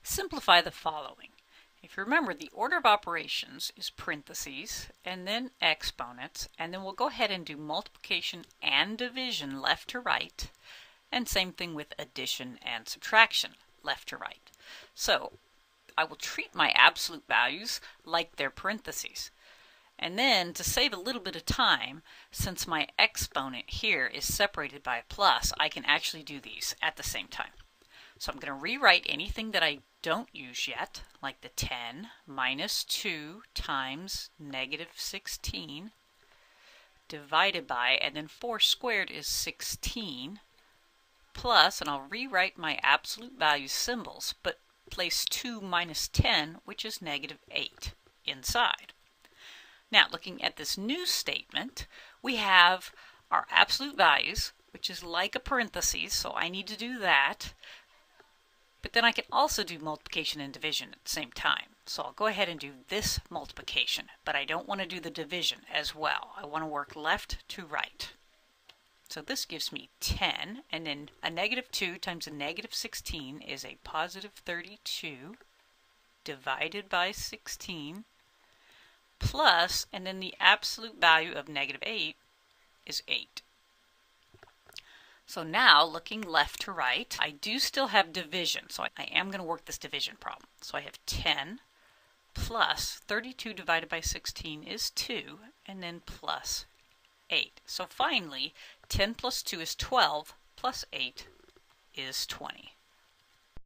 Simplify the following. If you remember, the order of operations is parentheses and then exponents, and then we'll go ahead and do multiplication and division left to right, and same thing with addition and subtraction left to right. So I will treat my absolute values like they're parentheses. And then to save a little bit of time, since my exponent here is separated by a plus, I can actually do these at the same time. So I'm going to rewrite anything that I don't use yet, like the 10 minus 2 times negative 16 divided by, and then 4 squared is 16, plus, and I'll rewrite my absolute value symbols, but place 2 minus 10, which is negative 8, inside. Now, looking at this new statement, we have our absolute values, which is like a parenthesis, so I need to do that. But then I can also do multiplication and division at the same time. So I'll go ahead and do this multiplication, but I don't want to do the division as well. I want to work left to right. So this gives me 10, and then a negative 2 times a negative 16 is a positive 32 divided by 16 plus, and then the absolute value of negative 8 is 8. So now, looking left to right, I do still have division, so I am going to work this division problem. So I have 10 plus 32 divided by 16 is 2, and then plus 8. So finally, 10 plus 2 is 12, plus 8 is 20.